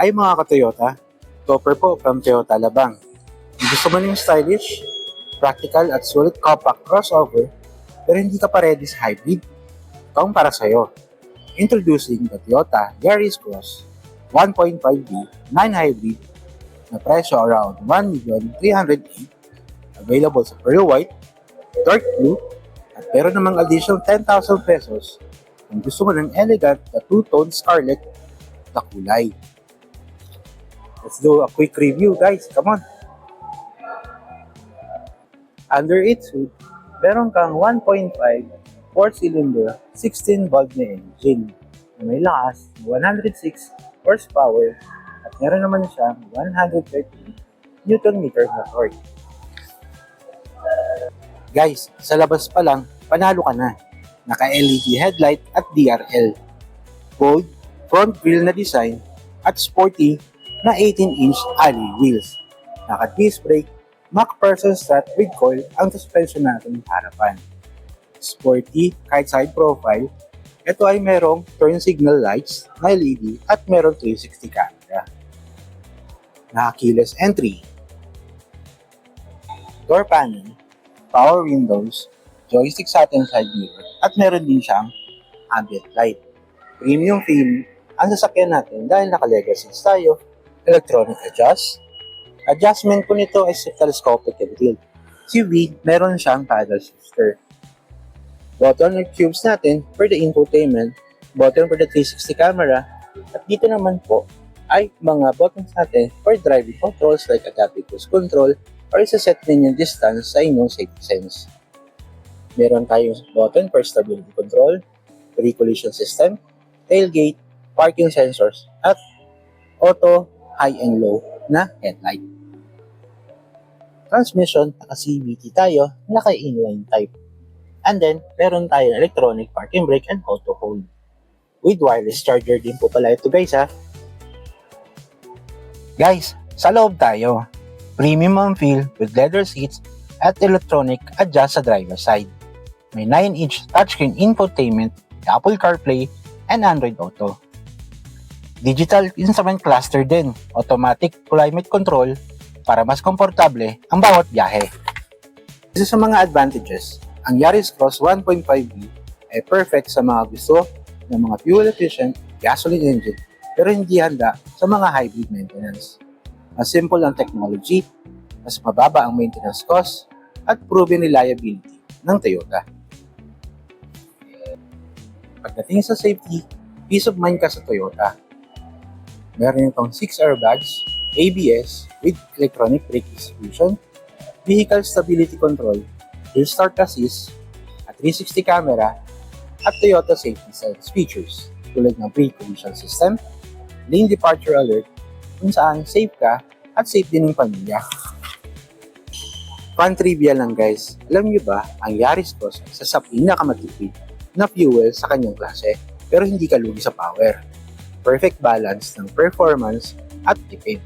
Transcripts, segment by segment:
Hi mga ka-Toyota, Topper po from Toyota Alabang. Kung gusto mo ng stylish, practical at sulit compact crossover pero hindi ka pa ready sa hybrid, ito ang para sa'yo. Introducing the Toyota Yaris Cross 1.5D 9 Hybrid na presyo around 1,308,000, available sa pearl white, dark blue, at meron namang additional 10,000 pesos kung gusto mo ng elegant na two-tone scarlet na kulay. Let's do a quick review, guys. Come on. Under its hood, meron kang 1.5 4-cylinder 16-valve na engine na may lakas na 106 horsepower at meron naman siyang 130 Nm na torque. Guys, sa labas pa lang, panalo ka na. Naka-LED headlight at DRL. Bold, front grille na design at sporty na 18-inch alloy wheels. Naka-disc brake, MacPherson strut with coil ang suspension natin ng harapan. Sporty, kahit side profile, ito ay merong turn signal lights na LED at merong 360 camera. Naka-keyless entry. Door panel, power windows, joystick satin side mirror at meron din siyang ambient light. Premium feel ang sasakyan natin dahil naka-leather seats tayo, electronic adjustment po nito ay telescopic and tilt. Si V, meron siyang paddle shifter. Button or cubes natin for the infotainment, button for the 360 camera, at dito naman po ay mga buttons natin for driving controls like adaptive cruise control or isa-set din yung distance sa inyong safety sense. Meron tayong button for stability control, pre-collision system, tailgate, parking sensors, at auto high and low na headlight. Transmission, naka-CVT tayo, naka-inline type. And then, meron tayong electronic parking brake and auto hold. With wireless charger din po pala ito guys ha. Guys, sa loob tayo. Premium ang feel with leather seats at electronic adjust sa driver side. May 9-inch touchscreen infotainment, Apple CarPlay, and Android Auto. Digital instrument cluster din, automatic climate control para mas komportable ang bawat biyahe. Isa sa mga advantages, ang Yaris Cross 1.5D ay perfect sa mga gusto ng mga fuel-efficient gasoline engine pero hindi handa sa mga hybrid maintenance. Mas simple ang technology, mas mababa ang maintenance cost, at proven reliability ng Toyota. Pagdating sa safety, peace of mind ka sa Toyota. Meron itong 6 airbags, ABS with electronic brake distribution, vehicle stability control, hill start assist, a 360 camera, at Toyota safety sense features tulad ng pre-collision system, lane departure alert, kung saan safe ka at safe din ng pamilya. Fun trivia lang guys, alam niyo ba ang Yaris Cross ay isa sa pinakamatipid na fuel sa kanyang klase pero hindi ka lugi sa power. Perfect balance ng performance at tipid.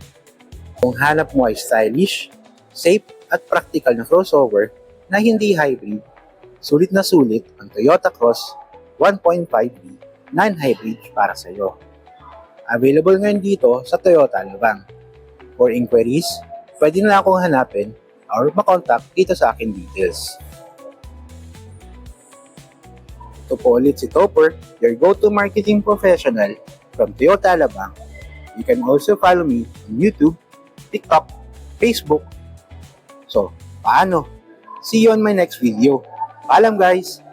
Kung hanap mo ay stylish, safe at practical na crossover na hindi hybrid, sulit na sulit ang Toyota Cross 1.5D 9 Hybrid para sa iyo. Available ngayon dito sa Toyota Alabang. For inquiries, pwede na akong hanapin or makontak dito sa akin details. Ito po ulit si Topper, your go-to marketing professional from Toyota Alabang. You can also follow me on YouTube, TikTok, Facebook. So, paano? See you on my next video. Paalam guys!